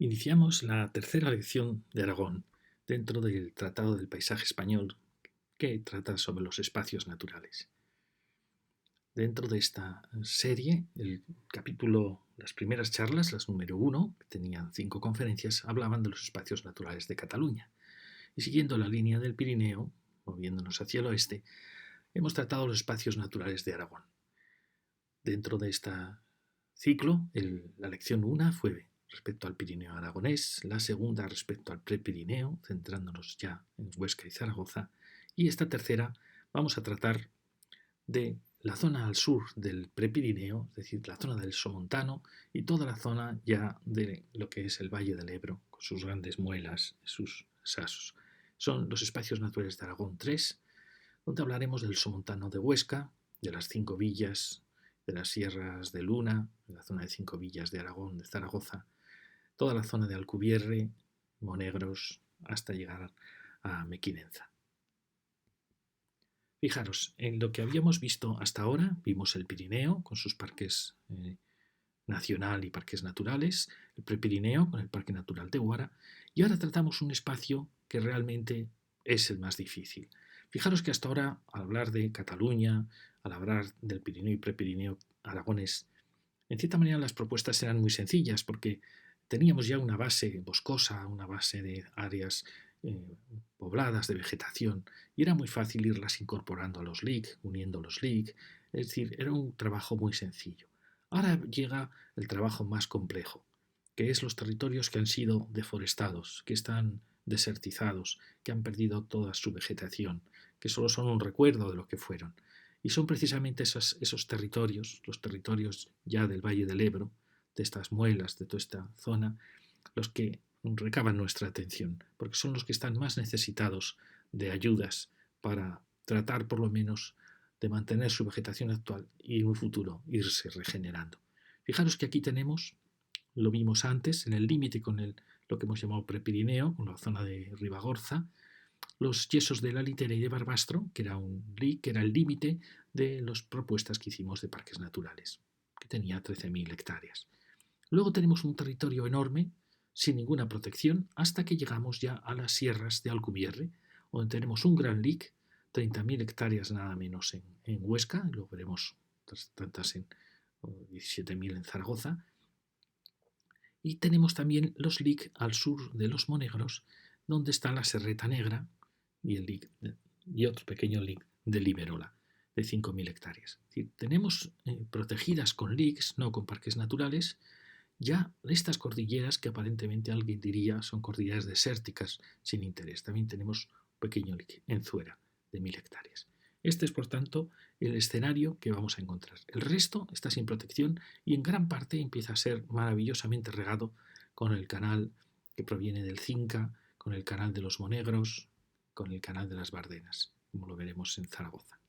Iniciamos la tercera lección de Aragón dentro del Tratado del Paisaje Español que trata sobre los espacios naturales. Dentro de esta serie, el capítulo, las primeras charlas, las número 1, que tenían 5 conferencias, hablaban de los espacios naturales de Cataluña. Y siguiendo la línea del Pirineo, moviéndonos hacia el oeste, hemos tratado los espacios naturales de Aragón. Dentro de este ciclo, la lección 1 fue respecto al Pirineo aragonés, la segunda respecto al Prepirineo, centrándonos ya en Huesca y Zaragoza, y esta tercera vamos a tratar de la zona al sur del Prepirineo, es decir, la zona del Somontano y toda la zona ya de lo que es el Valle del Ebro, con sus grandes muelas, sus sasos. Son los espacios naturales de Aragón 3, donde hablaremos del Somontano de Huesca, de las 5 villas, de las sierras de Luna, de la zona de 5 villas de Aragón, de Zaragoza, toda la zona de Alcubierre, Monegros, hasta llegar a Mequinenza. Fijaros, en lo que habíamos visto hasta ahora, vimos el Pirineo con sus parques nacional y parques naturales, el Prepirineo con el Parque Natural de Huara, y ahora tratamos un espacio que realmente es el más difícil. Fijaros que hasta ahora, al hablar de Cataluña, al hablar del Pirineo y Prepirineo aragonés, en cierta manera las propuestas eran muy sencillas porque teníamos ya una base boscosa, una base de áreas pobladas de vegetación y era muy fácil irlas incorporando a los LIC, uniendo los LIC, es decir, era un trabajo muy sencillo. Ahora llega el trabajo más complejo, que es los territorios que han sido deforestados, que están desertizados, que han perdido toda su vegetación, que solo son un recuerdo de lo que fueron. Y son precisamente esos territorios, los territorios ya del Valle del Ebro, de estas muelas, de toda esta zona, los que recaban nuestra atención, porque son los que están más necesitados de ayudas para tratar por lo menos de mantener su vegetación actual y en un futuro irse regenerando. Fijaros que aquí tenemos, lo vimos antes, en el límite con lo que hemos llamado Prepirineo, con la zona de Ribagorza, los yesos de la Litera y de Barbastro, que era un LIC, que era el límite de las propuestas que hicimos de parques naturales, que tenía 13.000 hectáreas. Luego tenemos un territorio enorme, sin ninguna protección, hasta que llegamos ya a las sierras de Alcubierre, donde tenemos un gran LIC, 30.000 hectáreas nada menos en Huesca, luego veremos tantas en 17.000 en Zaragoza, y tenemos también los LIC al sur de los Monegros, donde está la Serreta Negra y, y otro pequeño LIC de Liberola, de 5.000 hectáreas. Es decir, tenemos protegidas con LICs, no con parques naturales, ya estas cordilleras que aparentemente alguien diría son cordilleras desérticas sin interés. También tenemos un pequeño LIC en Zuera de 1.000 hectáreas. Este es, por tanto, el escenario que vamos a encontrar. El resto está sin protección y en gran parte empieza a ser maravillosamente regado con el canal que proviene del Cinca, con el canal de los Monegros, con el canal de las Bardenas, como lo veremos en Zaragoza.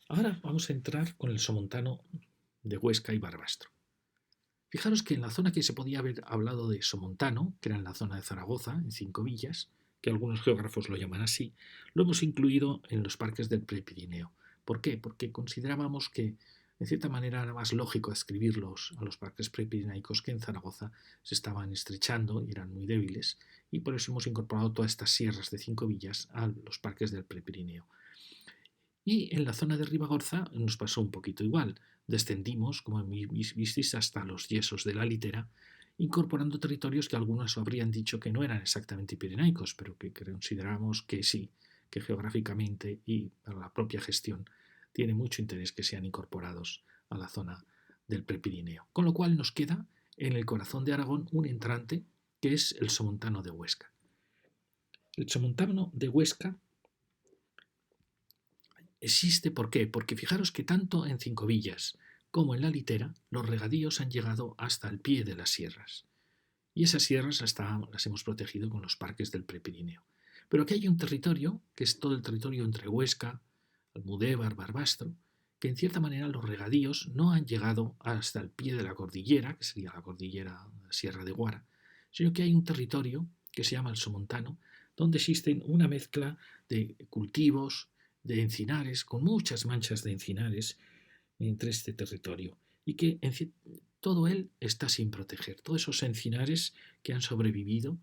Ahora vamos a entrar con el Somontano de Huesca y Barbastro. Fijaros que en la zona que se podía haber hablado de Somontano, que era en la zona de Zaragoza, en 5 villas, que algunos geógrafos lo llaman así, lo hemos incluido en los parques del Prepirineo. ¿Por qué? Porque considerábamos que, en cierta manera, era más lógico adscribirlos a los parques prepirinaicos que en Zaragoza se estaban estrechando y eran muy débiles, y por eso hemos incorporado todas estas sierras de 5 villas a los parques del Prepirineo. Y en la zona de Ribagorza nos pasó un poquito igual. Descendimos, como visteis, hasta los yesos de la Litera, incorporando territorios que algunos habrían dicho que no eran exactamente pirenaicos, pero que consideramos que sí, que geográficamente y para la propia gestión tiene mucho interés que sean incorporados a la zona del Prepirineo. Con lo cual nos queda en el corazón de Aragón un entrante que es el Somontano de Huesca. El Somontano de Huesca existe, ¿por qué? Porque fijaros que tanto en Cinco Villas como en la Litera los regadíos han llegado hasta el pie de las sierras. Y esas sierras las hemos protegido con los parques del Prepirineo. Pero aquí hay un territorio, que es todo el territorio entre Huesca, Almudévar, Barbastro, que en cierta manera los regadíos no han llegado hasta el pie de la cordillera, que sería la cordillera Sierra de Guara, sino que hay un territorio que se llama el Somontano, donde existen una mezcla de cultivos, de encinares, con muchas manchas de encinares entre este territorio, y que todo él está sin proteger. Todos esos encinares que han sobrevivido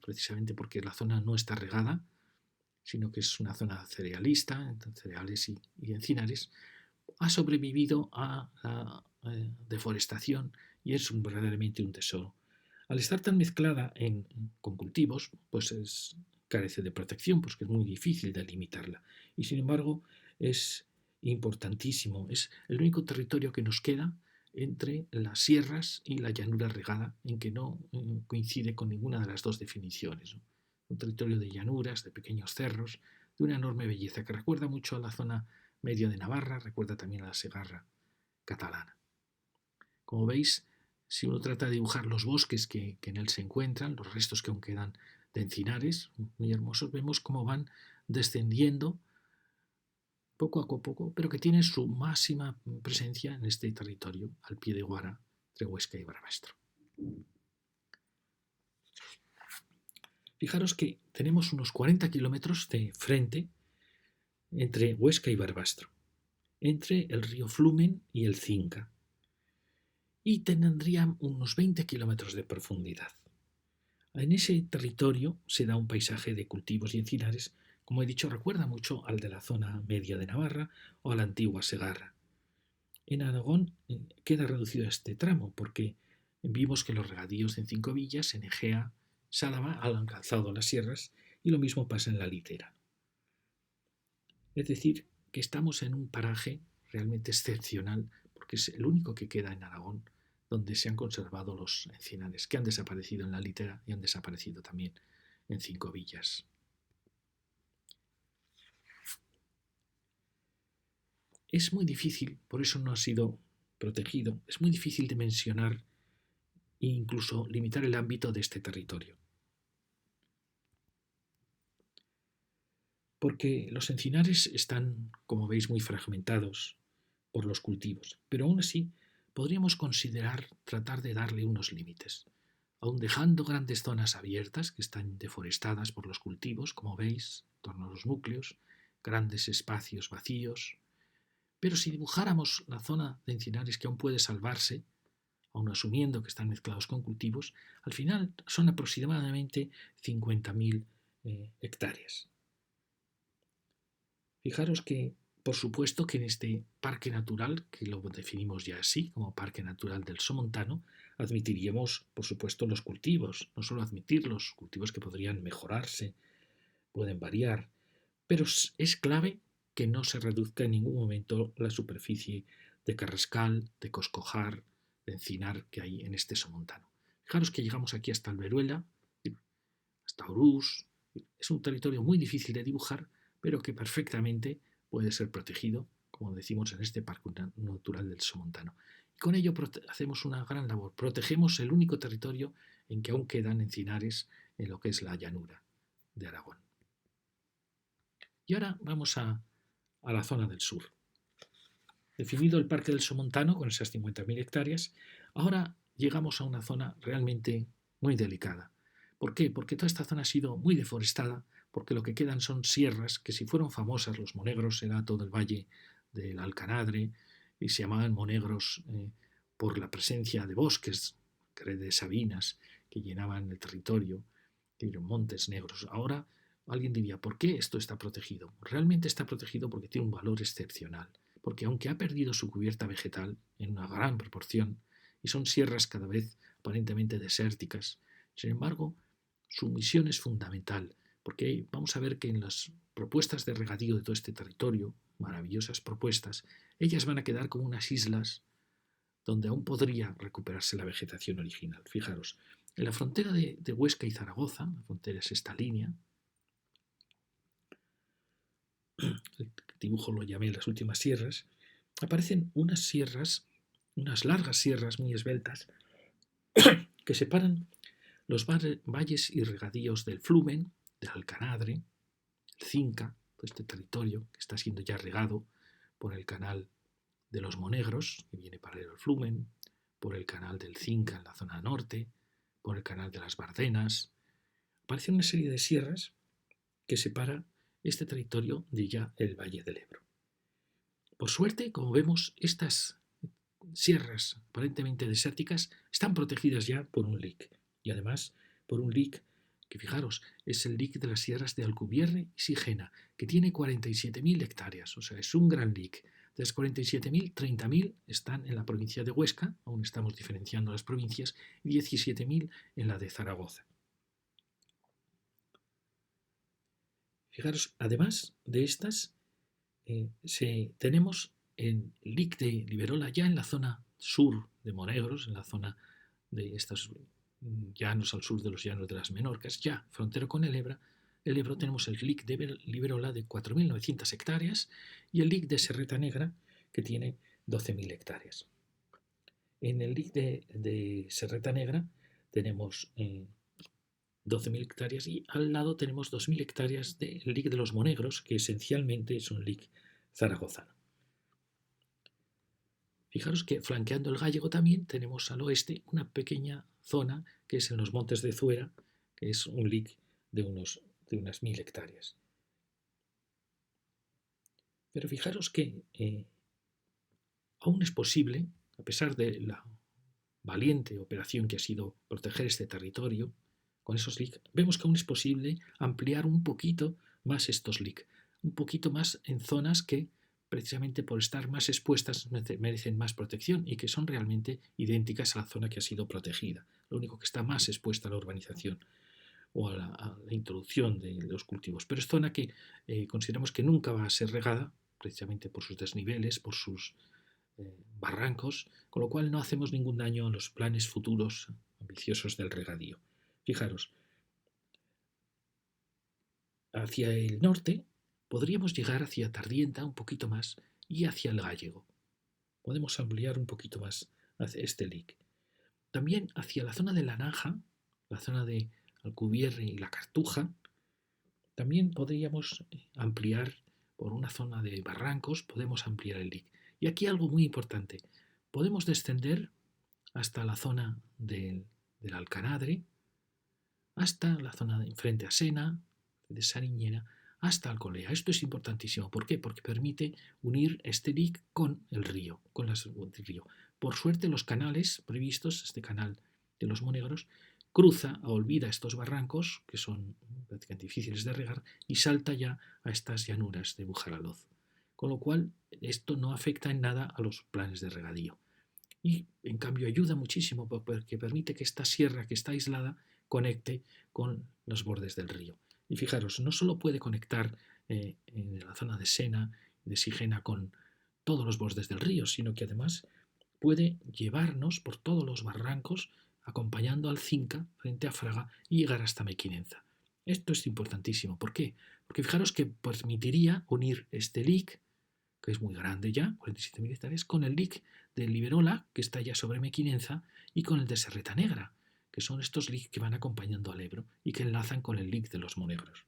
precisamente porque la zona no está regada, sino que es una zona cerealista, entre cereales y encinares, ha sobrevivido a la deforestación y es verdaderamente un tesoro. Al estar tan mezclada con cultivos, pues carece de protección, porque es muy difícil delimitarla. Y sin embargo, es importantísimo. Es el único territorio que nos queda entre las sierras y la llanura regada, en que no coincide con ninguna de las dos definiciones, ¿no? Un territorio de llanuras, de pequeños cerros, de una enorme belleza que recuerda mucho a la zona medio de Navarra, recuerda también a la Segarra catalana. Como veis, si uno trata de dibujar los bosques que en él se encuentran, los restos que aún quedan de encinares muy hermosos, vemos cómo van descendiendo poco a poco, pero que tienen su máxima presencia en este territorio, al pie de Guara, entre Huesca y Barbastro. Fijaros que tenemos unos 40 kilómetros de frente entre Huesca y Barbastro, entre el río Flumen y el Cinca, y tendrían unos 20 kilómetros de profundidad. En ese territorio se da un paisaje de cultivos y encinares, como he dicho, recuerda mucho al de la zona media de Navarra o a la antigua Segarra. En Aragón queda reducido este tramo porque vimos que los regadíos en Cinco Villas, en Egea, Sálava han alcanzado las sierras y lo mismo pasa en la Litera. Es decir, que estamos en un paraje realmente excepcional porque es el único que queda en Aragón donde se han conservado los encinares que han desaparecido en la Litera y han desaparecido también en Cinco Villas. Es muy difícil, por eso no ha sido protegido, es muy difícil dimensionar e incluso limitar el ámbito de este territorio. Porque los encinares están, como veis, muy fragmentados por los cultivos, pero aún así podríamos considerar tratar de darle unos límites, aun dejando grandes zonas abiertas que están deforestadas por los cultivos, como veis, en torno a los núcleos, grandes espacios vacíos. Pero si dibujáramos la zona de encinares que aún puede salvarse, aun asumiendo que están mezclados con cultivos, al final son aproximadamente 50.000 hectáreas. Fijaros que, por supuesto, que en este parque natural, que lo definimos ya así, como Parque Natural del Somontano, admitiríamos, por supuesto, los cultivos, no solo admitirlos, cultivos que podrían mejorarse, pueden variar, pero es clave que no se reduzca en ningún momento la superficie de carrascal, de coscojar, de encinar que hay en este Somontano. Fijaros que llegamos aquí hasta Alberuela, hasta Orús. Es un territorio muy difícil de dibujar, pero que perfectamente puede ser protegido, como decimos en este Parque Natural del Somontano. Y con ello hacemos una gran labor. Protegemos el único territorio en que aún quedan encinares en lo que es la llanura de Aragón. Y ahora vamos a la zona del sur. Definido el Parque del Somontano con esas 50.000 hectáreas, ahora llegamos a una zona realmente muy delicada. ¿Por qué? Porque toda esta zona ha sido muy deforestada, porque lo que quedan son sierras que, si fueron famosas los monegros, era todo el valle del Alcanadre, y se llamaban monegros por la presencia de bosques, de sabinas, que llenaban el territorio, y montes negros. Ahora alguien diría, ¿por qué esto está protegido? Realmente está protegido porque tiene un valor excepcional, porque aunque ha perdido su cubierta vegetal en una gran proporción, y son sierras cada vez aparentemente desérticas, sin embargo, su misión es fundamental, porque vamos a ver que en las propuestas de regadío de todo este territorio, maravillosas propuestas, ellas van a quedar como unas islas donde aún podría recuperarse la vegetación original. Fijaros, en la frontera de Huesca y Zaragoza, la frontera es esta línea, el dibujo lo llamé las últimas sierras, aparecen unas sierras, unas largas sierras muy esbeltas, que separan los valles y regadíos del Flumen, del Alcanadre, el Cinca, todo este territorio que está siendo ya regado por el canal de los Monegros, que viene paralelo al Flumen, por el canal del Cinca en la zona norte, por el canal de las Bardenas. Aparece una serie de sierras que separa este territorio de ya el Valle del Ebro. Por suerte, como vemos, estas sierras aparentemente desérticas están protegidas ya por un lic. Y además por un lic que, fijaros, es el lic de las sierras de Alcubierre y Sigena, que tiene 47.000 hectáreas, o sea, es un gran lic. De las 47.000, 30.000 están en la provincia de Huesca, aún estamos diferenciando las provincias, y 17.000 en la de Zaragoza. Fijaros, además de estas, tenemos el lic de Liberola ya en la zona sur de Monegros, en la zona de estos llanos al sur de los llanos de las Menorcas, ya frontera con el Ebro tenemos el lic de Liberola de 4.900 hectáreas y el lic de Serreta Negra que tiene 12.000 hectáreas. En el lic de Serreta Negra tenemos 12.000 hectáreas y al lado tenemos 2.000 hectáreas del lic de los Monegros, que esencialmente es un lic zaragozano. Fijaros que flanqueando el Gállego también tenemos al oeste una pequeña zona que es en los Montes de Zuera, que es un lic de unas 1.000 hectáreas. Pero fijaros que aún es posible, a pesar de la valiente operación que ha sido proteger este territorio, con esos lic, vemos que aún es posible ampliar un poquito más estos lic, un poquito más en zonas que precisamente por estar más expuestas merecen más protección y que son realmente idénticas a la zona que ha sido protegida. Lo único que está más expuesta a la urbanización o a la introducción de los cultivos. Pero es zona que consideramos que nunca va a ser regada, precisamente por sus desniveles, por sus barrancos, con lo cual no hacemos ningún daño a los planes futuros ambiciosos del regadío. Fijaros, hacia el norte podríamos llegar hacia Tardienta un poquito más y hacia el Gállego. Podemos ampliar un poquito más hacia este lic. También hacia la zona de La Naja, la zona de Alcubierre y La Cartuja, también podríamos ampliar por una zona de barrancos, podemos ampliar el lic. Y aquí algo muy importante, podemos descender hasta la zona del Alcanadre, hasta la zona de frente a Sena, de Sariñena, hasta Alcolea. Esto es importantísimo. ¿Por qué? Porque permite unir este lic con el río, con el río. Por suerte, los canales previstos, este canal de los Monegros, cruza, olvida estos barrancos, que son prácticamente difíciles de regar, y salta ya a estas llanuras de Bujaraloz. Con lo cual, esto no afecta en nada a los planes de regadío. Y, en cambio, ayuda muchísimo porque permite que esta sierra que está aislada conecte con los bordes del río. Y fijaros, no solo puede conectar en la zona de Sena y de Sigena con todos los bordes del río, sino que además puede llevarnos por todos los barrancos acompañando al Cinca frente a Fraga y llegar hasta Mequinenza. Esto es importantísimo. ¿Por qué? Porque fijaros que permitiría unir este lic, que es muy grande ya, 47.000 hectáreas, con el lic de Liberola, que está ya sobre Mequinenza, y con el de Serreta Negra, que son estos lic que van acompañando al Ebro y que enlazan con el lic de los Monegros.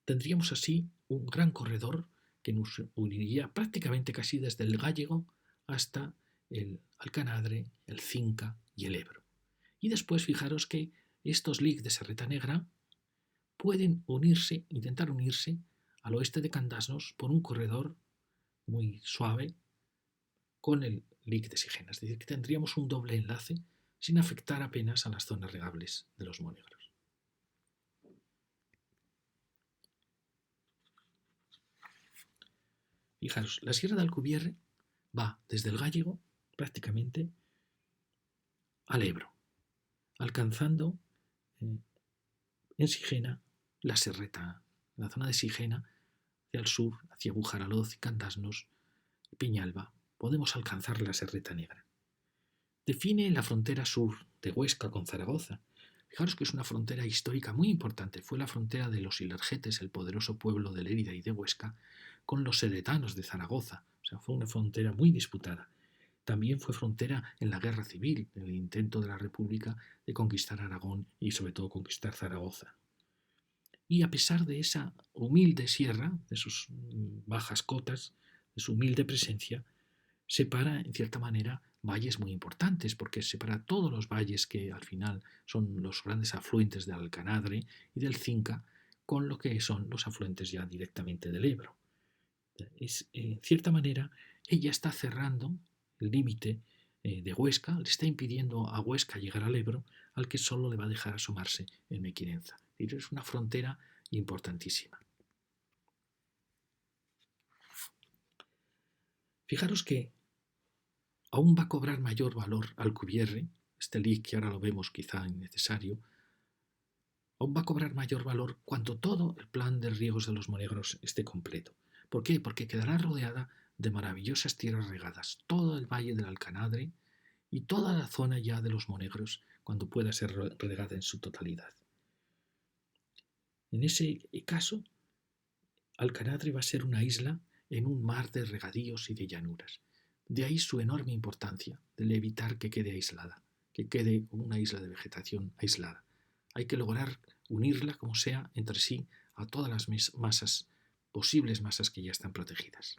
Tendríamos así un gran corredor que nos uniría prácticamente casi desde el Gállego hasta el Alcanadre, el Cinca y el Ebro. Y después fijaros que estos lic de Serreta Negra pueden unirse, intentar unirse al oeste de Candasnos por un corredor muy suave con el lic de Sigena. Es decir, que tendríamos un doble enlace sin afectar apenas a las zonas regables de los Monegros. Fijaros, la Sierra de Alcubierre va desde el Gállego prácticamente al Ebro, alcanzando en Sigena la Serreta, la zona de Sigena, hacia el sur, hacia Bujaraloz y Candasnos, Peñalba, podemos alcanzar la Serreta Negra. Define la frontera sur de Huesca con Zaragoza. Fijaros que es una frontera histórica muy importante. Fue la frontera de los Ilergetes, el poderoso pueblo de Lérida y de Huesca, con los seretanos de Zaragoza. O sea, fue una frontera muy disputada. También fue frontera en la Guerra Civil, en el intento de la República de conquistar Aragón y sobre todo conquistar Zaragoza. Y a pesar de esa humilde sierra, de sus bajas cotas, de su humilde presencia, separa en cierta manera valles muy importantes, porque separa todos los valles que al final son los grandes afluentes del Alcanadre y del Cinca, con lo que son los afluentes ya directamente del Ebro. Es, en cierta manera, ella está cerrando el límite de Huesca, le está impidiendo a Huesca llegar al Ebro, al que solo le va a dejar asomarse en Mequinenza. Es una frontera importantísima. Fijaros que aún va a cobrar mayor valor Alcubierre, este lic que ahora lo vemos quizá innecesario, aún va a cobrar mayor valor cuando todo el plan de riegos de los Monegros esté completo. ¿Por qué? Porque quedará rodeada de maravillosas tierras regadas, todo el valle del Alcanadre y toda la zona ya de los Monegros, cuando pueda ser regada en su totalidad. En ese caso, Alcanadre va a ser una isla en un mar de regadíos y de llanuras. De ahí su enorme importancia, de evitar que quede aislada, que quede una isla de vegetación aislada. Hay que lograr unirla, como sea, entre sí a todas las masas, posibles masas que ya están protegidas.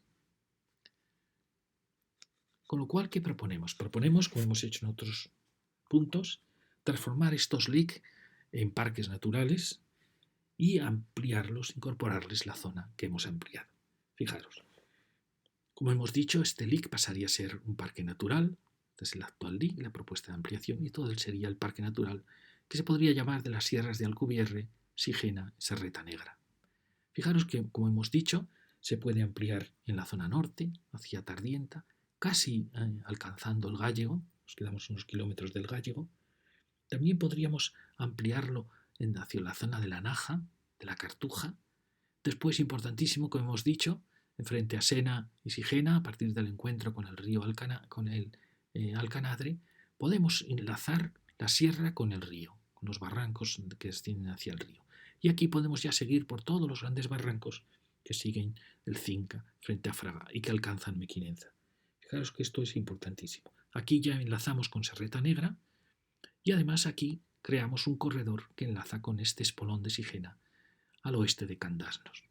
Con lo cual, ¿qué proponemos? Proponemos, como hemos hecho en otros puntos, transformar estos LIC en parques naturales y ampliarlos, incorporarles la zona que hemos ampliado. Fijaros, como hemos dicho, este LIC pasaría a ser un parque natural, desde el actual LIC, la propuesta de ampliación, y todo él sería el parque natural, que se podría llamar de las sierras de Alcubierre, Sigena y Serreta Negra. Fijaros que, como hemos dicho, se puede ampliar en la zona norte, hacia Tardienta, casi alcanzando el Gállego, nos quedamos unos kilómetros del Gállego. También podríamos ampliarlo hacia la zona de la Naja, de la Cartuja. Después, importantísimo, como hemos dicho, frente a Sena y Sigena, a partir del encuentro con el río Alcanadre, podemos enlazar la sierra con el río, con los barrancos que descienden hacia el río. Y aquí podemos ya seguir por todos los grandes barrancos que siguen el Cinca frente a Fraga y que alcanzan Mequinenza. Fijaros que esto es importantísimo. Aquí ya enlazamos con Serreta Negra y además aquí creamos un corredor que enlaza con este espolón de Sigena al oeste de Candasnos.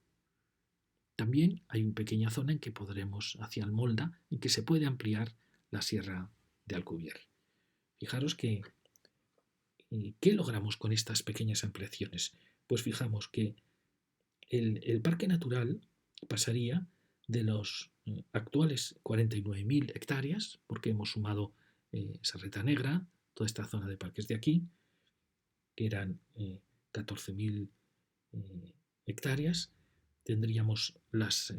También hay una pequeña zona en que podremos, hacia el Molda, en que se puede ampliar la sierra de Alcubierre. Fijaros que, ¿qué logramos con estas pequeñas ampliaciones? Pues fijamos que el parque natural pasaría de los actuales 49.000 hectáreas, porque hemos sumado Serreta Negra, toda esta zona de parques de aquí, que eran 14.000 hectáreas, tendríamos las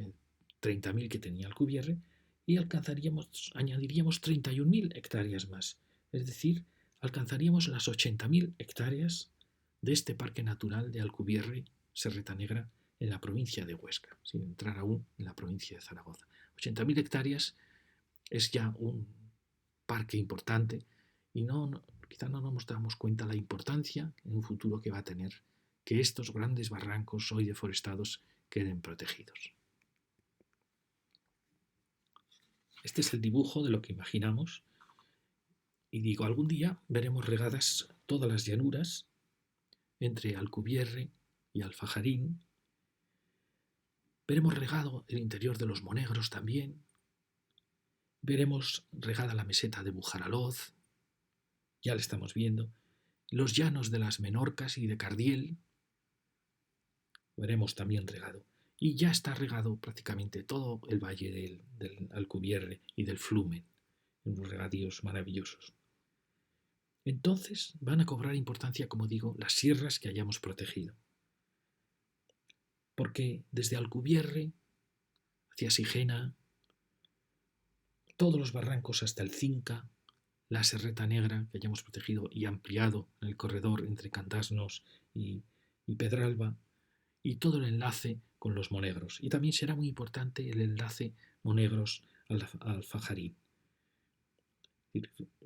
30.000 que tenía Alcubierre y añadiríamos 31.000 hectáreas más. Es decir, alcanzaríamos las 80.000 hectáreas de este parque natural de Alcubierre, Serreta Negra, en la provincia de Huesca, sin entrar aún en la provincia de Zaragoza. 80.000 hectáreas es ya un parque importante y quizá no nos damos cuenta la importancia en un futuro que va a tener que estos grandes barrancos hoy deforestados queden protegidos. Este es el dibujo de lo que imaginamos y digo, algún día veremos regadas todas las llanuras entre Alcubierre y Alfajarín. Veremos regado el interior de los Monegros también. Veremos regada la meseta de Bujaraloz, ya la estamos viendo. Los llanos de las Menorcas y de Cardiel, veremos también regado. Y ya está regado prácticamente todo el valle del Alcubierre y del Flumen, en unos regadíos maravillosos. Entonces van a cobrar importancia, como digo, las sierras que hayamos protegido. Porque desde Alcubierre hacia Sigena, todos los barrancos hasta el Cinca, la Serreta Negra que hayamos protegido y ampliado en el corredor entre Candasnos y Pedralba, y todo el enlace con los Monegros. Y también será muy importante el enlace Monegros al Alfajarín.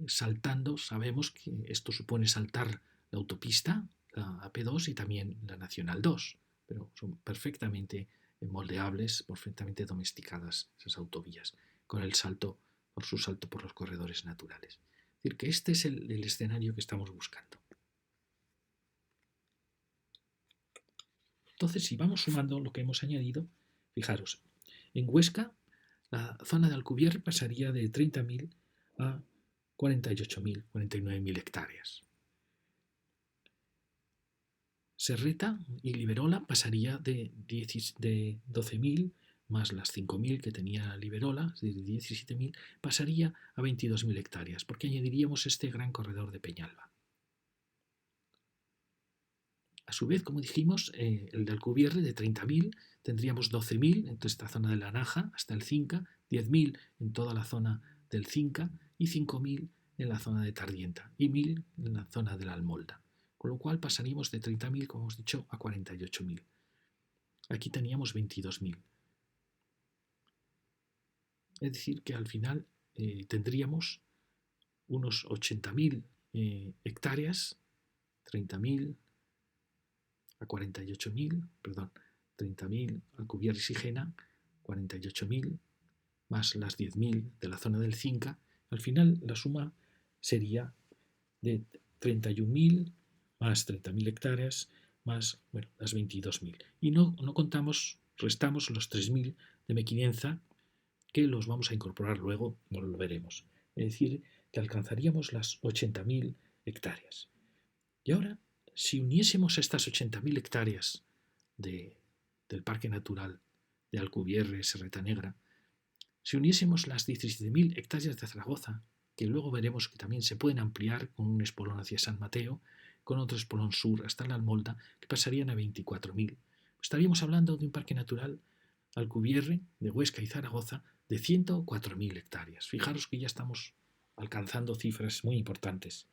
Saltando, sabemos que esto supone saltar la autopista, la AP2 y también la Nacional 2, pero son perfectamente moldeables, perfectamente domesticadas esas autovías, con el salto, por su salto por los corredores naturales. Es decir, que este es el escenario que estamos buscando. Entonces, si vamos sumando lo que hemos añadido, fijaros, en Huesca la zona de Alcubierre pasaría de 30.000 a 48.000, 49.000 hectáreas. Serreta y Liberola pasaría de 12.000 más las 5.000 que tenía Liberola, es decir, 17.000, pasaría a 22.000 hectáreas, porque añadiríamos este gran corredor de Peñalba. A su vez, como dijimos, el de Alcubierre de 30.000, tendríamos 12.000 en toda esta zona de la Naja hasta el Cinca, 10.000 en toda la zona del Cinca y 5.000 en la zona de Tardienta y 1.000 en la zona de la Almolda. Con lo cual pasaríamos de 30.000, como hemos dicho, a 48.000. Aquí teníamos 22.000. Es decir, que al final tendríamos unos 80.000 hectáreas, 30.000 a 48.000, perdón, 30.000 Alcubierre y Sigena, 48.000, más las 10.000 de la zona del Cinca. Al final la suma sería de 31.000 más 30.000 hectáreas más las 22.000. Y no contamos, restamos los 3.000 de Mequinenza, que los vamos a incorporar luego, no lo veremos. Es decir, que alcanzaríamos las 80.000 hectáreas. Y ahora, si uniésemos estas 80.000 hectáreas del Parque Natural de Alcubierre, Serreta Negra, si uniésemos las 17.000 hectáreas de Zaragoza, que luego veremos que también se pueden ampliar con un espolón hacia San Mateo, con otro espolón sur hasta la Almolda, que pasarían a 24.000. Estaríamos hablando de un parque natural, Alcubierre, de Huesca y Zaragoza, de 104.000 hectáreas. Fijaros que ya estamos alcanzando cifras muy importantes,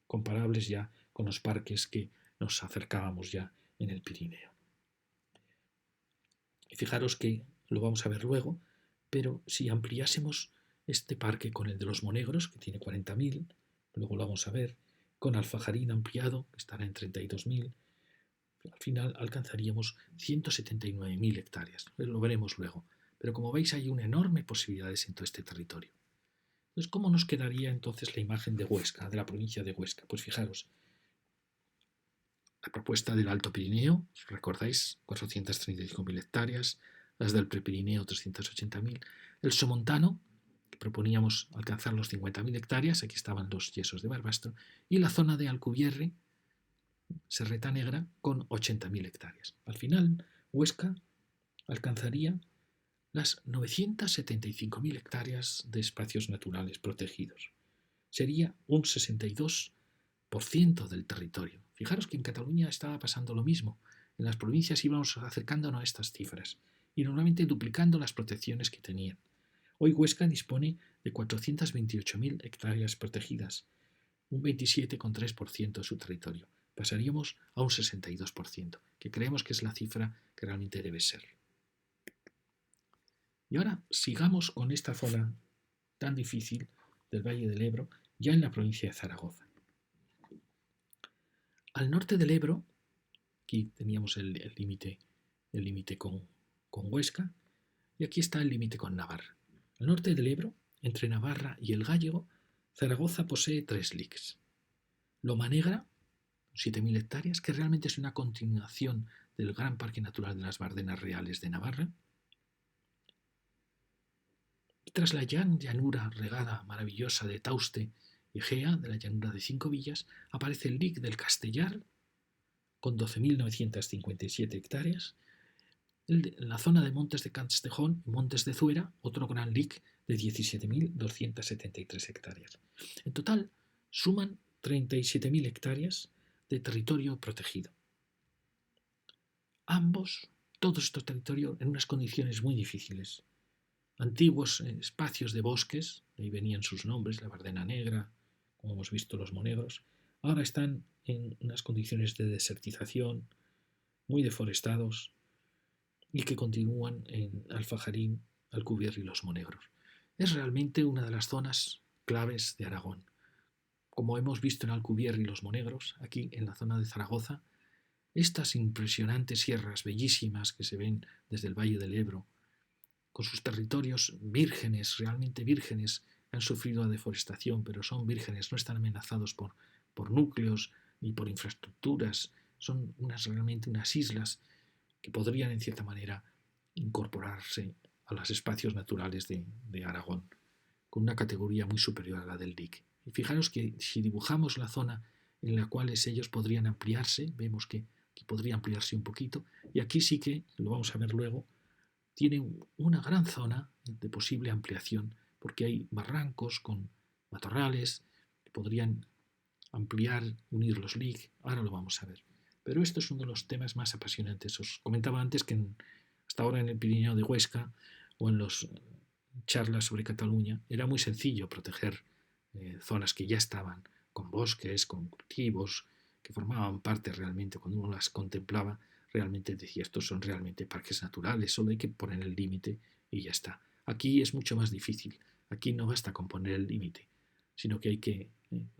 comparables ya con los parques que nos acercábamos ya en el Pirineo. Y fijaros que lo vamos a ver luego, pero si ampliásemos este parque con el de los Monegros, que tiene 40.000, luego lo vamos a ver, con Alfajarín ampliado, que estará en 32.000, al final alcanzaríamos 179.000 hectáreas. Lo veremos luego. Pero como veis hay una enorme posibilidades en todo este territorio. Entonces, ¿cómo nos quedaría entonces la imagen de Huesca, de la provincia de Huesca? Pues fijaros, la propuesta del Alto Pirineo, recordáis, 435.000 hectáreas, las del Prepirineo 380.000, el Somontano, que proponíamos alcanzar los 50.000 hectáreas, aquí estaban los yesos de Barbastro, y la zona de Alcubierre, Serreta Negra, con 80.000 hectáreas. Al final, Huesca alcanzaría las 975.000 hectáreas de espacios naturales protegidos. Sería un 62% del territorio. Fijaros que en Cataluña estaba pasando lo mismo. En las provincias íbamos acercándonos a estas cifras y normalmente duplicando las protecciones que tenían. Hoy Huesca dispone de 428.000 hectáreas protegidas, un 27,3% de su territorio. Pasaríamos a un 62%, que creemos que es la cifra que realmente debe ser. Y ahora sigamos con esta zona tan difícil del Valle del Ebro, ya en la provincia de Zaragoza. Al norte del Ebro, aquí teníamos el límite con Huesca, y aquí está el límite con Navarra. Al norte del Ebro, entre Navarra y el Gállego, Zaragoza posee 3 LICs. Loma Negra, 7.000 hectáreas, que realmente es una continuación del Gran Parque Natural de las Bardenas Reales de Navarra. Y tras la llanura regada maravillosa de Tauste y Egea, de la llanura de 5 villas, aparece el LIC del Castellar, con 12.957 hectáreas, la zona de Montes de Castejón y Montes de Zuera, otro gran LIC de 17.273 hectáreas. En total, suman 37.000 hectáreas de territorio protegido. Todos estos territorios en unas condiciones muy difíciles. Antiguos espacios de bosques, de ahí venían sus nombres, la Bardena Negra, como hemos visto los Monegros, ahora están en unas condiciones de desertización, muy deforestados, y que continúan en Alfajarín, Alcubierre y los Monegros. Es realmente una de las zonas claves de Aragón. Como hemos visto en Alcubierre y los Monegros, aquí en la zona de Zaragoza, estas impresionantes sierras bellísimas que se ven desde el Valle del Ebro, con sus territorios vírgenes, realmente vírgenes, han sufrido la deforestación, pero son vírgenes, no están amenazados por núcleos ni por infraestructuras, son realmente unas islas que podrían en cierta manera incorporarse a los espacios naturales de Aragón, con una categoría muy superior a la del DIC. Y fijaros que si dibujamos la zona en la cual ellos podrían ampliarse, vemos que podría ampliarse un poquito, y aquí sí que, lo vamos a ver luego, tiene una gran zona de posible ampliación, porque hay barrancos con matorrales que podrían ampliar, unir los LIC. Ahora lo vamos a ver. Pero esto es uno de los temas más apasionantes. Os comentaba antes que hasta ahora en el Pirineo de Huesca o en las charlas sobre Cataluña era muy sencillo proteger zonas que ya estaban con bosques, con cultivos, que formaban parte realmente, cuando uno las contemplaba, realmente decía, estos son realmente parques naturales, solo hay que poner el límite y ya está. Aquí es mucho más difícil. Aquí no basta con poner el límite, sino que hay que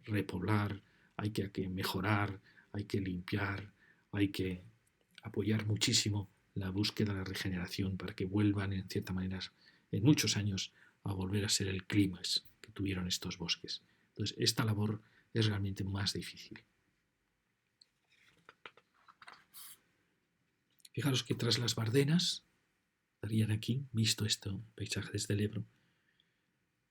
repoblar, hay que mejorar, hay que limpiar, hay que apoyar muchísimo la búsqueda de la regeneración para que vuelvan, en cierta manera, en muchos años, a volver a ser el clímax que tuvieron estos bosques. Entonces, esta labor es realmente más difícil. Fijaros que tras las Bardenas, estarían aquí, visto este paisaje desde el Ebro,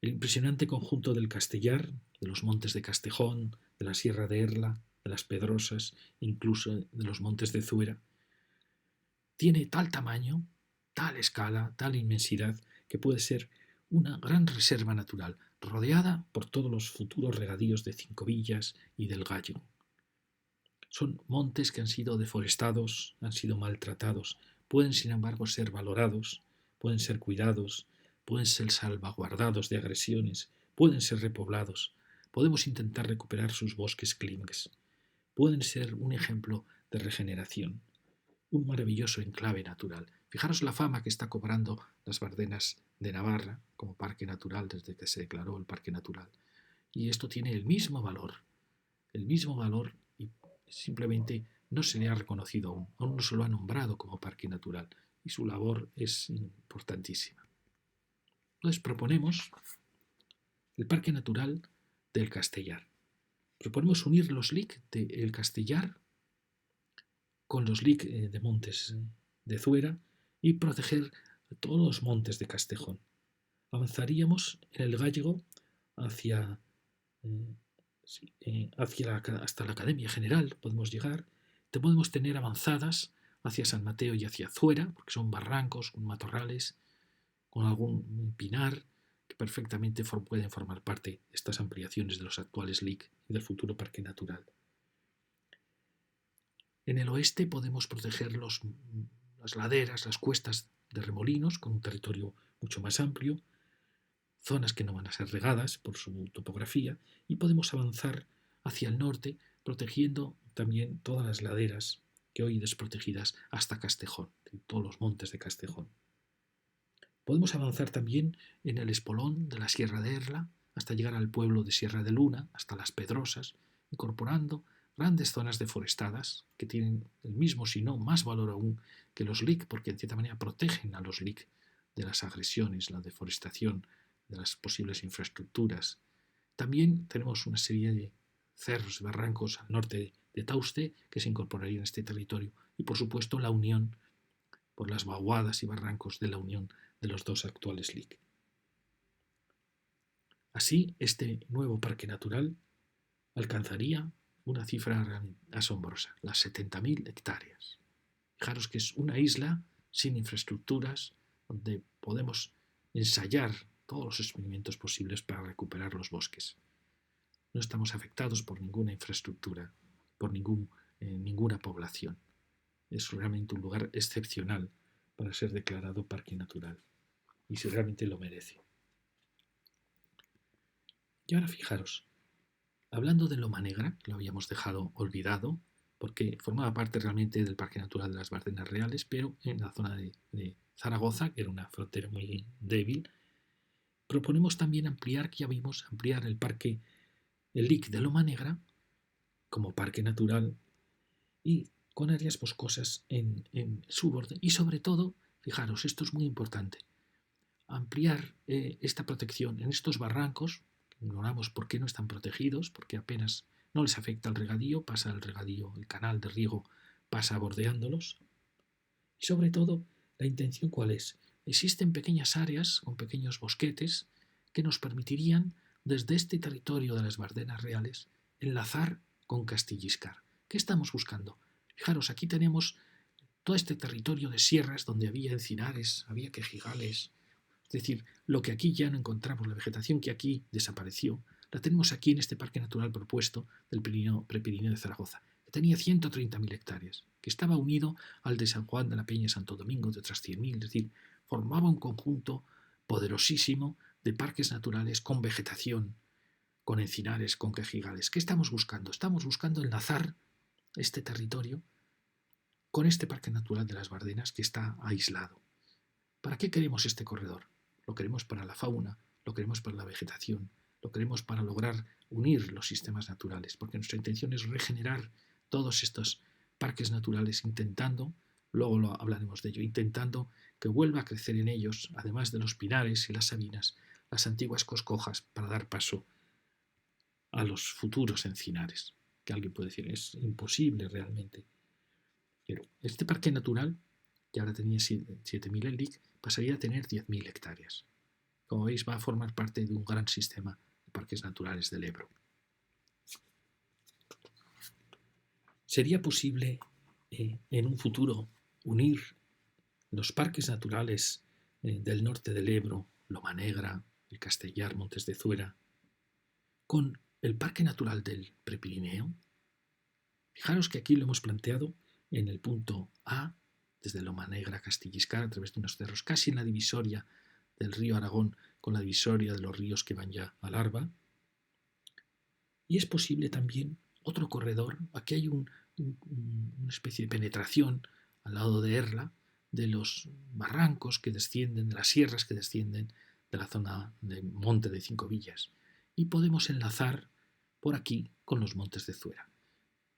el impresionante conjunto del Castellar, de los montes de Castejón, de la Sierra de Erla, de las Pedrosas, incluso de los montes de Zuera, tiene tal tamaño, tal escala, tal inmensidad, que puede ser una gran reserva natural, rodeada por todos los futuros regadíos de Cinco Villas y del Gallo. Son montes que han sido deforestados, han sido maltratados, pueden sin embargo ser valorados, pueden ser cuidados, pueden ser salvaguardados de agresiones, pueden ser repoblados, podemos intentar recuperar sus bosques clímax, pueden ser un ejemplo de regeneración, un maravilloso enclave natural. Fijaros la fama que está cobrando las Bardenas de Navarra como parque natural desde que se declaró el parque natural. Y esto tiene el mismo valor y simplemente no se le ha reconocido aún no se lo ha nombrado como parque natural y su labor es importantísima. Entonces proponemos el parque natural del Castellar. Proponemos unir los LIC del Castellar con los LIC de Montes de Zuera y proteger todos los montes de Castejón. Avanzaríamos en el Gállego hacia, hasta la Academia General, podemos llegar, podemos tener avanzadas hacia San Mateo y hacia Zuera, porque son barrancos, con matorrales, con algún pinar, que perfectamente pueden formar parte de estas ampliaciones de los actuales LIC y del futuro parque natural. En el oeste podemos proteger las laderas, las cuestas de Remolinos, con un territorio mucho más amplio, zonas que no van a ser regadas por su topografía, y podemos avanzar hacia el norte, protegiendo también todas las laderas que hoy desprotegidas hasta Castejón, todos los montes de Castejón. Podemos avanzar también en el espolón de la Sierra de Erla hasta llegar al pueblo de Sierra de Luna, hasta las Pedrosas, incorporando grandes zonas deforestadas que tienen el mismo, si no más valor aún que los LIC, porque en cierta manera protegen a los LIC de las agresiones, la deforestación, de las posibles infraestructuras. También tenemos una serie de cerros y barrancos al norte de Tauste que se incorporarían a este territorio y por supuesto la unión por las vaguadas y barrancos de la unión de los dos actuales LIC. Así, este nuevo parque natural alcanzaría una cifra asombrosa, las 70.000 hectáreas. Fijaros que es una isla sin infraestructuras donde podemos ensayar todos los experimentos posibles para recuperar los bosques. No estamos afectados por ninguna infraestructura, por ninguna población. Es realmente un lugar excepcional para ser declarado parque natural y si realmente lo merece. Y ahora fijaros, hablando de Loma Negra, que lo habíamos dejado olvidado, porque formaba parte realmente del Parque Natural de las Bardenas Reales, pero en la zona de Zaragoza, que era una frontera muy débil, proponemos también ampliar, que ya vimos, ampliar el LIC de Loma Negra como parque natural y con áreas boscosas en su borde. Y sobre todo, fijaros, esto es muy importante, ampliar esta protección en estos barrancos, que ignoramos por qué no están protegidos, porque apenas no les afecta el regadío, pasa el regadío, el canal de riego pasa bordeándolos. Y sobre todo, la intención ¿cuál es? Existen pequeñas áreas con pequeños bosquetes que nos permitirían, desde este territorio de las Bardenas Reales, enlazar con Castilliscar. ¿Qué estamos buscando? Fijaros, aquí tenemos todo este territorio de sierras donde había encinares, había quejigales, es decir, lo que aquí ya no encontramos, la vegetación que aquí desapareció, la tenemos aquí en este parque natural propuesto del Prepirineo de Zaragoza, que tenía 130.000 hectáreas, que estaba unido al de San Juan de la Peña y Santo Domingo de otras 100.000, es decir, formaba un conjunto poderosísimo de parques naturales con vegetación, con encinares, con quejigales. ¿Qué estamos buscando? Estamos buscando enlazar este territorio con este parque natural de las Bardenas que está aislado. ¿Para qué queremos este corredor? Lo queremos para la fauna, lo queremos para la vegetación, lo queremos para lograr unir los sistemas naturales, porque nuestra intención es regenerar todos estos parques naturales intentando, luego lo hablaremos de ello, intentando que vuelva a crecer en ellos, además de los pinares y las sabinas, las antiguas coscojas para dar paso a los futuros encinares, que alguien puede decir, es imposible realmente. Pero este parque natural, que ahora tenía 7.000 el LIC, pasaría a tener 10.000 hectáreas. Como veis, va a formar parte de un gran sistema de parques naturales del Ebro. ¿Sería posible en un futuro unir los parques naturales del norte del Ebro, Loma Negra, el Castellar, Montes de Zuera, con el Parque Natural del Prepirineo? Fijaros que aquí lo hemos planteado en el punto A, desde Loma Negra a Castilliscar, a través de unos cerros, casi en la divisoria del río Aragón con la divisoria de los ríos que van ya al Arba. Y es posible también otro corredor. Aquí hay una especie de penetración al lado de Erla, de los barrancos que descienden, de las sierras que descienden de la zona de Monte de Cinco Villas. Y podemos enlazar por aquí con los Montes de Zuera.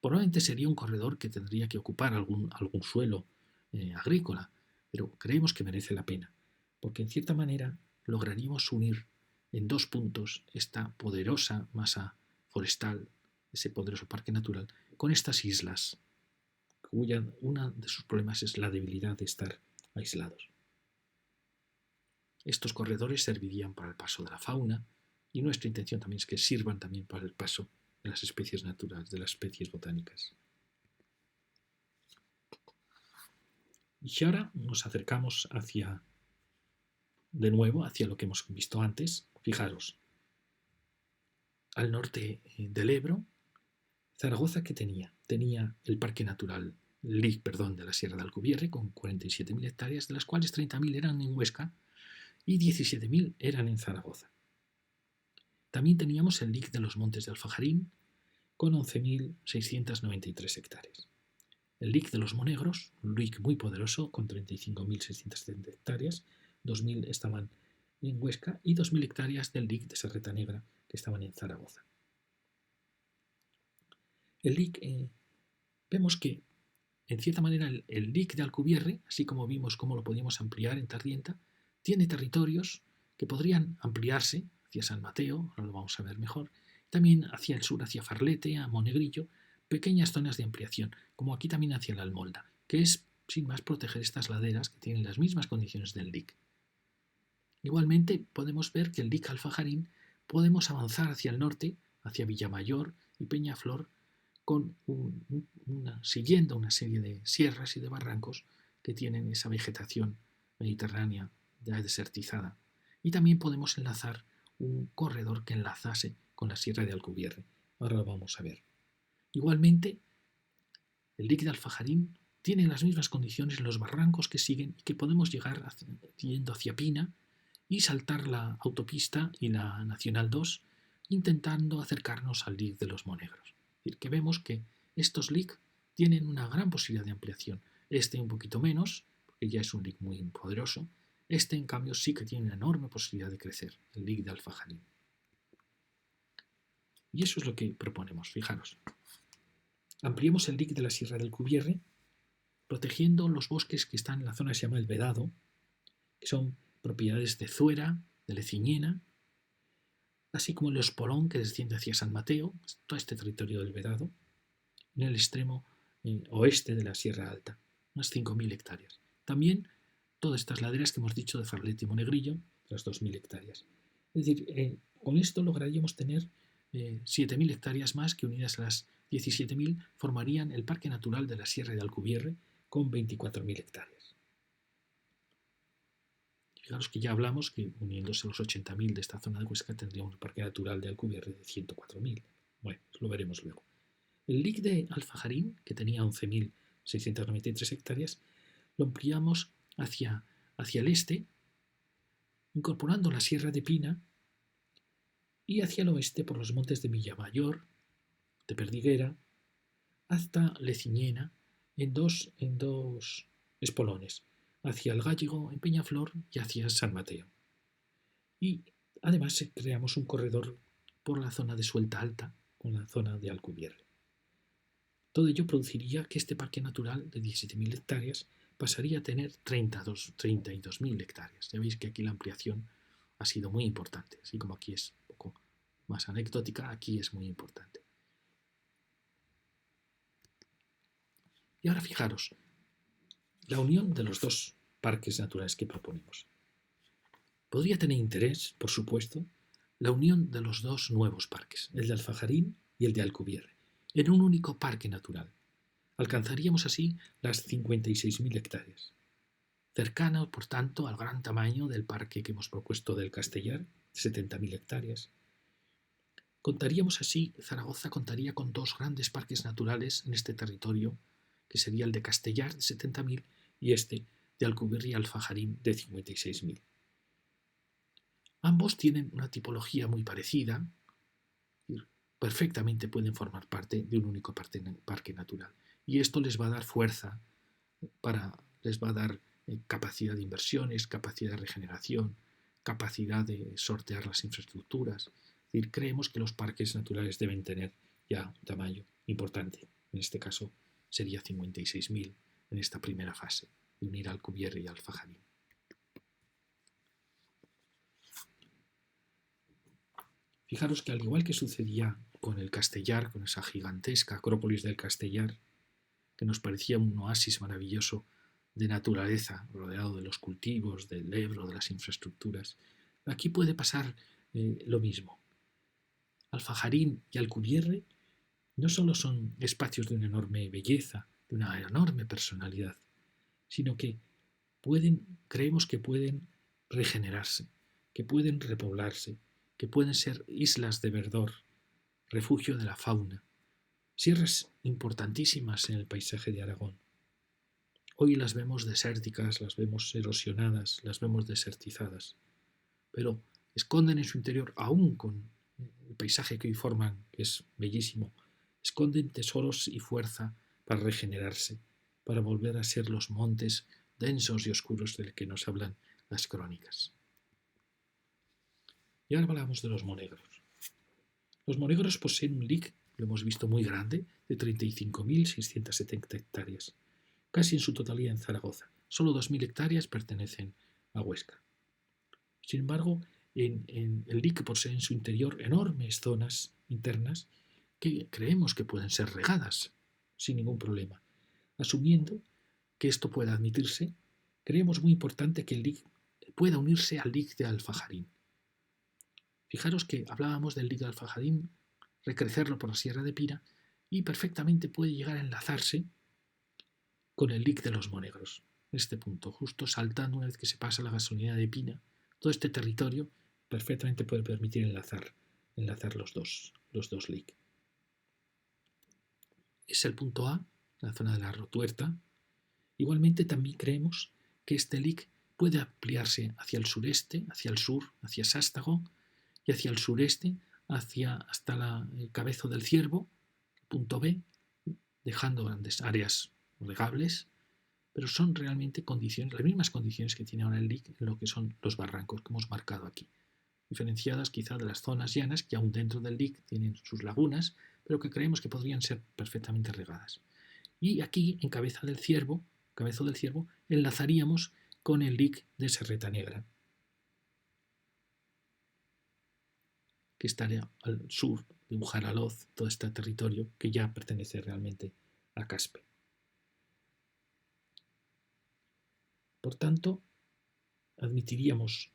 Probablemente sería un corredor que tendría que ocupar algún suelo agrícola, pero creemos que merece la pena, porque en cierta manera lograríamos unir en dos puntos esta poderosa masa forestal, ese poderoso parque natural, con estas islas, cuya uno de sus problemas es la debilidad de estar aislados. Estos corredores servirían para el paso de la fauna y nuestra intención también es que sirvan también para el paso de las especies naturales, de las especies botánicas. Y ahora nos acercamos de nuevo hacia lo que hemos visto antes. Fijaros, al norte del Ebro, Zaragoza, ¿qué tenía? Tenía el Parque Natural LIC, de la Sierra de Alcubierre, con 47.000 hectáreas, de las cuales 30.000 eran en Huesca y 17.000 eran en Zaragoza. También teníamos el LIC de los Montes de Alfajarín, con 11.693 hectáreas. El LIC de los Monegros, un LIC muy poderoso, con 35.670 hectáreas, 2.000 estaban en Huesca y 2.000 hectáreas del LIC de Serreta Negra, que estaban en Zaragoza. El LIC, vemos que, en cierta manera, el LIC de Alcubierre, así como vimos cómo lo podíamos ampliar en Tardienta, tiene territorios que podrían ampliarse hacia San Mateo, ahora lo vamos a ver mejor, también hacia el sur, hacia Farlete, a Monegrillo, pequeñas zonas de ampliación, como aquí también hacia la Almolda, que es, sin más, proteger estas laderas que tienen las mismas condiciones del LIC. Igualmente, podemos ver que el LIC Alfajarín podemos avanzar hacia el norte, hacia Villamayor y Peñaflor, siguiendo una serie de sierras y de barrancos que tienen esa vegetación mediterránea ya desertizada. Y también podemos enlazar un corredor que enlazase con la Sierra de Alcubierre. Ahora lo vamos a ver. Igualmente, el LIC de Alfajarín tiene las mismas condiciones en los barrancos que siguen y que podemos llegar yendo hacia Pina y saltar la autopista y la Nacional 2 intentando acercarnos al LIC de los Monegros. Es decir, que vemos que estos LIC tienen una gran posibilidad de ampliación. Este un poquito menos, porque ya es un LIC muy poderoso. Este, en cambio, sí que tiene una enorme posibilidad de crecer, el LIC de Alfajarín. Y eso es lo que proponemos, fijaros. Ampliemos el LIC de la Sierra del Cubierre, protegiendo los bosques que están en la zona que se llama el Vedado, que son propiedades de Zuera, de Leciñena, así como el Espolón, que desciende hacia San Mateo, todo este territorio del Vedado, en el extremo oeste de la Sierra Alta, unas 5.000 hectáreas. También todas estas laderas que hemos dicho de Farlete y Monegrillo, las 2.000 hectáreas. Es decir, con esto lograríamos tener 7.000 hectáreas más que unidas a las 17.000 formarían el Parque Natural de la Sierra de Alcubierre con 24.000 hectáreas. Fijaros que ya hablamos que uniéndose los 80.000 de esta zona de Huesca tendríamos un parque natural de Alcubierre de 104.000. Bueno, lo veremos luego. El LIC de Alfajarín, que tenía 11.693 hectáreas, lo ampliamos hacia el este, incorporando la Sierra de Pina, y hacia el oeste por los montes de Villamayor, de Perdiguera, hasta Leciñena, en dos espolones, hacia el Gállego en Peñaflor y hacia San Mateo. Y además creamos un corredor por la zona de Suelta Alta, con la zona de Alcubierre. Todo ello produciría que este parque natural de 17.000 hectáreas pasaría a tener 32.000 hectáreas. Ya veis que aquí la ampliación ha sido muy importante, así como aquí es un poco más anecdótica, aquí es muy importante. Y ahora fijaros, la unión de los dos parques naturales que proponemos. Podría tener interés, por supuesto, la unión de los dos nuevos parques, el de Alfajarín y el de Alcubierre, en un único parque natural. Alcanzaríamos así las 56.000 hectáreas, cercano, por tanto, al gran tamaño del parque que hemos propuesto del Castellar, 70.000 hectáreas. Zaragoza contaría con dos grandes parques naturales en este territorio, que sería el de Castellar, de 70.000, y este de Alcubierre y Alfajarín, de 56.000. Ambos tienen una tipología muy parecida, perfectamente pueden formar parte de un único parque natural. Y esto les va a dar fuerza, les va a dar capacidad de inversiones, capacidad de regeneración, capacidad de sortear las infraestructuras. Es decir, creemos que los parques naturales deben tener ya un tamaño importante. En este caso sería 56.000 en esta primera fase, de unir Alcubierre y Alfajarín. Fijaros que al igual que sucedía con el Castellar, con esa gigantesca acrópolis del Castellar, que nos parecía un oasis maravilloso de naturaleza, rodeado de los cultivos, del Ebro, de las infraestructuras, aquí puede pasar lo mismo. Alfajarín y Alcubierre no solo son espacios de una enorme belleza, de una enorme personalidad, sino que creemos que pueden regenerarse, que pueden repoblarse, que pueden ser islas de verdor, refugio de la fauna, sierras importantísimas en el paisaje de Aragón. Hoy las vemos desérticas, las vemos erosionadas, las vemos desertizadas, pero esconden en su interior, aún con el paisaje que hoy forman, que es bellísimo, esconden tesoros y fuerza para regenerarse, para volver a ser los montes densos y oscuros del que nos hablan las crónicas. Y ahora hablamos de los monegros. Los monegros poseen un LIC, lo hemos visto, muy grande, de 35.670 hectáreas, casi en su totalidad en Zaragoza. Solo 2.000 hectáreas pertenecen a Huesca. Sin embargo, en el LIC posee en su interior enormes zonas internas que creemos que pueden ser regadas sin ningún problema. Asumiendo que esto pueda admitirse, creemos muy importante que el LIC pueda unirse al LIC de Alfajarín. Fijaros que hablábamos del LIC de Alfajarín, recrecerlo por la Sierra de Pina, y perfectamente puede llegar a enlazarse con el LIC de los Monegros. En este punto, justo saltando una vez que se pasa la gasolinera de Pina, todo este territorio perfectamente puede permitir enlazar los dos LIC. Es el punto A, la zona de la Rotuerta. Igualmente también creemos que este LIC puede ampliarse hacia el sureste, hacia el sur, hacia Sástago, y hacia el sureste, hasta el Cabezo del Ciervo, punto B, dejando grandes áreas regables, pero son realmente las mismas condiciones que tiene ahora el LIC en lo que son los barrancos que hemos marcado aquí, diferenciadas quizá de las zonas llanas que aún dentro del LIC tienen sus lagunas, pero que creemos que podrían ser perfectamente regadas. Y aquí, en Cabezo del Ciervo, enlazaríamos con el LIC de Serreta Negra, que estaría al sur de Bujaraloz, todo este territorio que ya pertenece realmente a Caspe. Por tanto, admitiríamos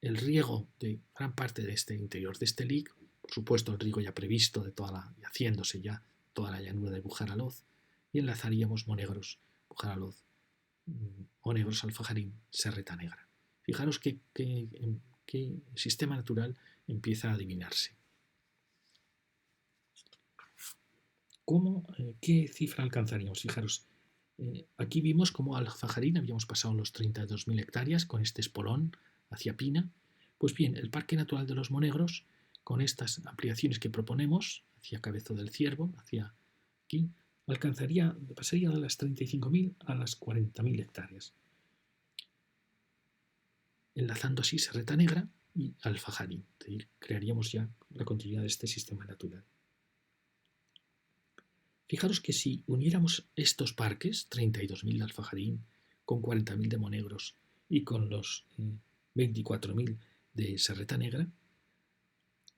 el riego de gran parte de este interior de este LIC, por supuesto el riego ya previsto y haciéndose ya toda la llanura de Bujaraloz, y enlazaríamos Monegros, Pujaraloz, Monegros, Alfajarín, Serreta Negra. Fijaros qué sistema natural empieza a adivinarse. ¿Qué cifra alcanzaríamos? Fijaros, aquí vimos cómo Alfajarín habíamos pasado los 32.000 hectáreas con este espolón hacia Pina. Pues bien, el Parque Natural de los Monegros, con estas ampliaciones que proponemos, hacia Cabezo del Ciervo, hacia aquí, pasaría de las 35.000 a las 40.000 hectáreas, enlazando así Serreta Negra y Alfajarín. Es decir, crearíamos ya la continuidad de este sistema natural. Fijaros que si uniéramos estos parques, 32.000 de Alfajarín, con 40.000 de Monegros y con los 24.000 de Serreta Negra,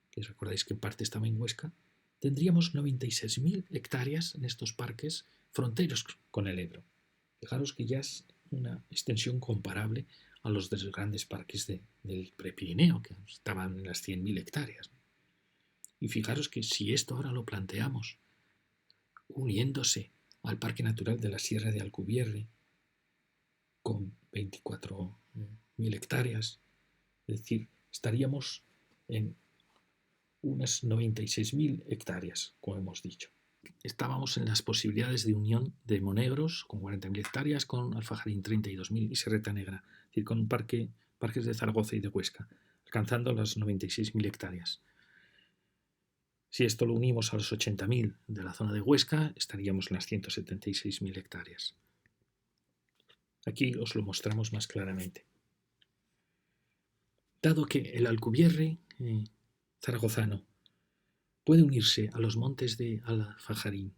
que recordáis que en parte estaba en Huesca, tendríamos 96.000 hectáreas en estos parques fronteros con el Ebro. Fijaros que ya es una extensión comparable a los de los grandes parques del Prepirineo, que estaban en las 100.000 hectáreas. Y fijaros que si esto ahora lo planteamos uniéndose al Parque Natural de la Sierra de Alcubierre con 24.000 hectáreas, es decir, estaríamos en unas 96.000 hectáreas, como hemos dicho. Estábamos en las posibilidades de unión de Monegros con 40.000 hectáreas, con Alfajarín 32.000 y Serreta Negra, es decir, con parques de Zaragoza y de Huesca, alcanzando las 96.000 hectáreas. Si esto lo unimos a los 80.000 de la zona de Huesca, estaríamos en las 176.000 hectáreas. Aquí os lo mostramos más claramente. Dado que el Alcubierre zaragozano puede unirse a los montes de Alfajarín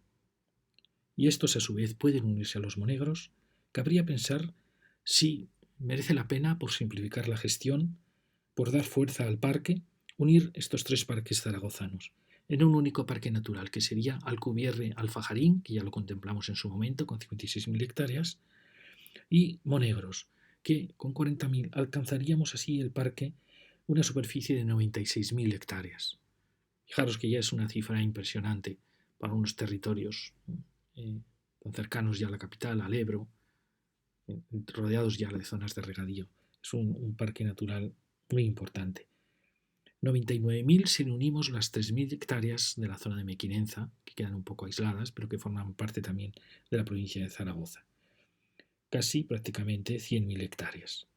y estos a su vez pueden unirse a los Monegros, cabría pensar si merece la pena, por simplificar la gestión, por dar fuerza al parque, unir estos tres parques zaragozanos en un único parque natural, que sería Alcubierre-Alfajarín, que ya lo contemplamos en su momento, con 56.000 hectáreas, y Monegros, que con 40.000 alcanzaríamos así el parque una superficie de 96.000 hectáreas. Fijaros que ya es una cifra impresionante para unos territorios tan cercanos ya a la capital, al Ebro, rodeados ya de zonas de regadío. Es un parque natural muy importante. 99.000 si unimos las 3.000 hectáreas de la zona de Mequinenza, que quedan un poco aisladas, pero que forman parte también de la provincia de Zaragoza. Casi prácticamente 100.000 hectáreas,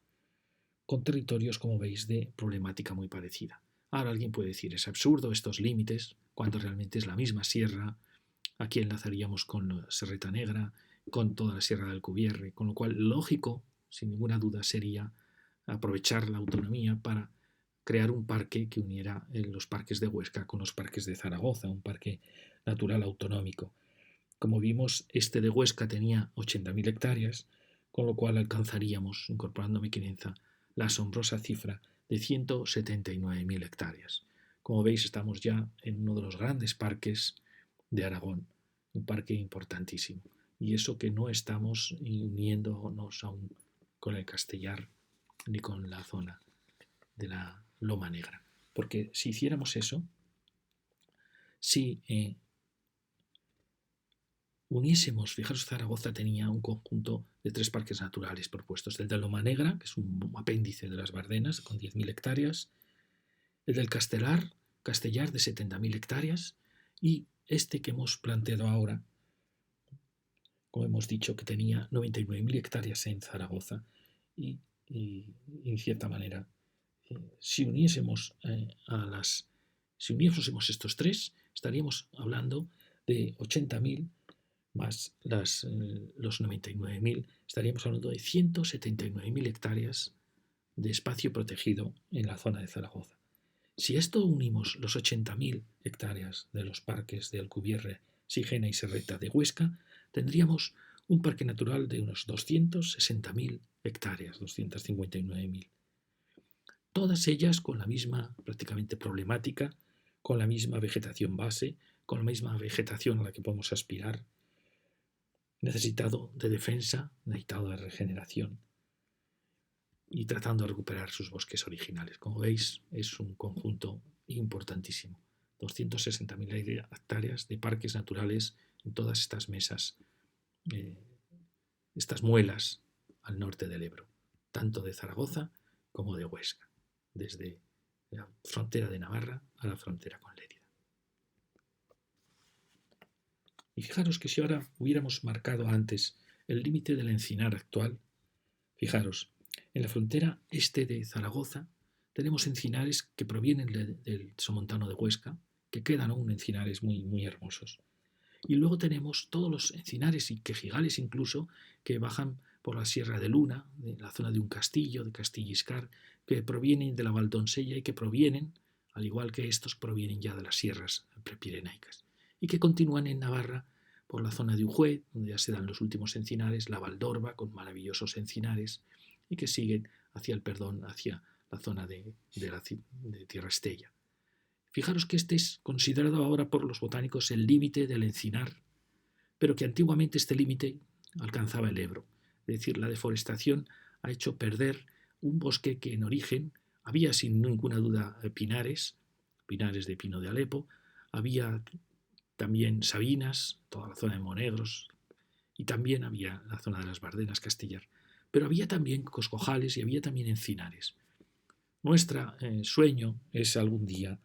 con territorios, como veis, de problemática muy parecida. Ahora alguien puede decir, es absurdo estos límites, cuando realmente es la misma sierra. Aquí enlazaríamos con la Serreta Negra, con toda la Sierra de Alcubierre, con lo cual lógico, sin ninguna duda, sería aprovechar la autonomía para crear un parque que uniera los parques de Huesca con los parques de Zaragoza, un parque natural autonómico. Como vimos, este de Huesca tenía 80.000 hectáreas, con lo cual alcanzaríamos, incorporando Mequinenza, la asombrosa cifra de 179.000 hectáreas. Como veis, estamos ya en uno de los grandes parques de Aragón, un parque importantísimo. Y eso que no estamos uniéndonos aún con el Castellar ni con la zona de la Loma Negra. Porque si hiciéramos eso, si uniésemos, fijaros, Zaragoza tenía un conjunto de 3 parques naturales propuestos: el de Loma Negra, que es un apéndice de las Bardenas, con 10.000 hectáreas, el del Castellar de 70.000 hectáreas, y este que hemos planteado ahora, como hemos dicho, que tenía 99.000 hectáreas en Zaragoza, y en cierta manera, si uniésemos estos 3, estaríamos hablando de 80.000 más los 99.000, estaríamos hablando de 179.000 hectáreas de espacio protegido en la zona de Zaragoza. Si esto unimos los 80.000 hectáreas de los parques de Alcubierre, Sigena y Serreta de Huesca, tendríamos un parque natural de unos 260.000 hectáreas, 259.000. Todas ellas con la misma prácticamente problemática, con la misma vegetación base, con la misma vegetación a la que podemos aspirar, necesitado de defensa, necesitado de regeneración y tratando de recuperar sus bosques originales. Como veis, es un conjunto importantísimo. 260.000 hectáreas de parques naturales en todas estas mesas eh, estas muelas al norte del Ebro, tanto de Zaragoza como de Huesca, desde la frontera de Navarra a la frontera con Lérida. Y fijaros que si ahora hubiéramos marcado antes el límite del encinar actual, fijaros, en la frontera este de Zaragoza tenemos encinares que provienen del Somontano de Huesca, que quedan aún encinares muy, muy hermosos. Y luego tenemos todos los encinares y quejigales incluso que bajan por la Sierra de Luna, de la zona de un castillo, de Castilliscar, que provienen de la Valdonsella y que provienen, al igual que estos, provienen ya de las sierras prepirenaicas. Y que continúan en Navarra por la zona de Ujue, donde ya se dan los últimos encinares, la Valdorba, con maravillosos encinares, y que siguen hacia el Perdón, hacia la zona de Tierra Estella. Fijaros que este es considerado ahora por los botánicos el límite del encinar, pero que antiguamente este límite alcanzaba el Ebro. Es decir, la deforestación ha hecho perder un bosque que en origen había sin ninguna duda pinares de pino de Alepo, había también sabinas, toda la zona de Monegros, y también había la zona de las Bardenas Castillar, pero había también coscojales y había también encinares. Nuestro sueño es algún día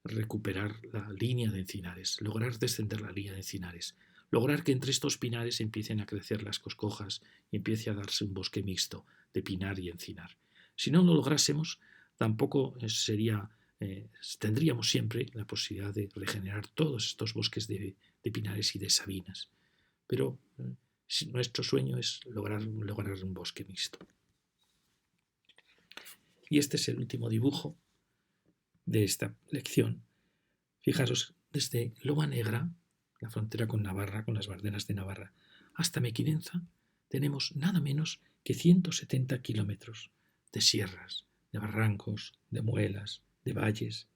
recuperar la línea de encinares, lograr descender la línea de encinares, lograr que entre estos pinares empiecen a crecer las coscojas y empiece a darse un bosque mixto de pinar y encinar. Si no lo lográsemos, tampoco tendríamos siempre la posibilidad de regenerar todos estos bosques de pinares y de sabinas. Pero nuestro sueño es lograr un bosque mixto. Y este es el último dibujo de esta lección. Fijaros, desde Loma Negra, la frontera con Navarra, con las Bardenas de Navarra, hasta Mequinenza, tenemos nada menos que 170 kilómetros de sierras, de barrancos, de muelas, de valles,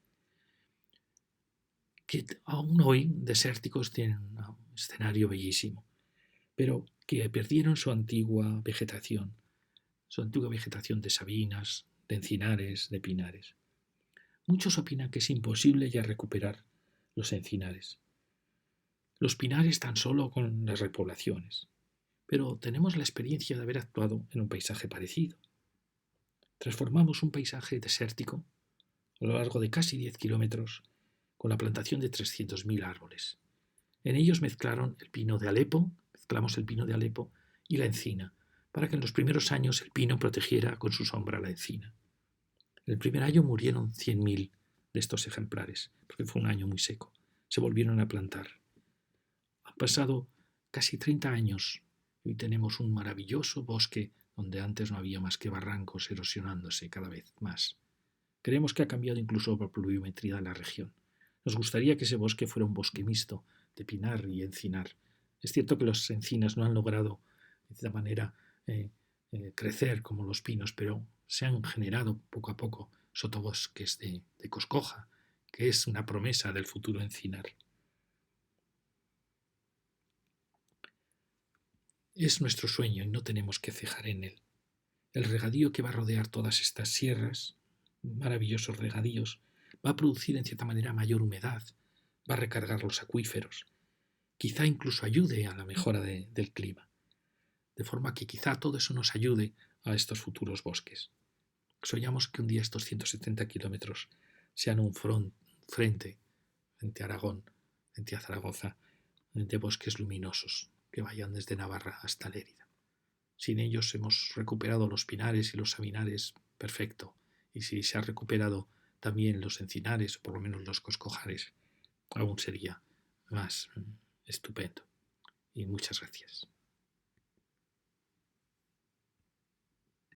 que aún hoy desérticos tienen un escenario bellísimo, pero que perdieron su antigua vegetación de sabinas, de encinares, de pinares. Muchos opinan que es imposible ya recuperar los encinares, los pinares tan solo con las repoblaciones, pero tenemos la experiencia de haber actuado en un paisaje parecido. Transformamos un paisaje desértico a lo largo de casi 10 kilómetros con la plantación de 300.000 árboles. En ellos mezclamos el pino de Alepo y la encina, para que en los primeros años el pino protegiera con su sombra la encina. En el primer año murieron 100.000 de estos ejemplares, porque fue un año muy seco. Se volvieron a plantar. Han pasado casi 30 años y hoy tenemos un maravilloso bosque donde antes no había más que barrancos erosionándose cada vez más. Creemos que ha cambiado incluso la pluviometría de la región. Nos gustaría que ese bosque fuera un bosque mixto de pinar y encinar. Es cierto que las encinas no han logrado de esta manera crecer como los pinos, pero se han generado poco a poco sotobosques de coscoja, que es una promesa del futuro encinar. Es nuestro sueño y no tenemos que cejar en él. El regadío que va a rodear todas estas sierras, maravillosos regadíos, va a producir en cierta manera mayor humedad, va a recargar los acuíferos, quizá incluso ayude a la mejora del clima, de forma que quizá todo eso nos ayude a estos futuros bosques. Soñamos que un día estos 170 kilómetros sean un frente a Aragón, frente a Zaragoza, de bosques luminosos que vayan desde Navarra hasta Lérida. Sin ellos hemos recuperado los pinares y los sabinares, perfecto. Y si se ha recuperado también los encinares, o por lo menos los coscojares, aún sería más estupendo. Y muchas gracias.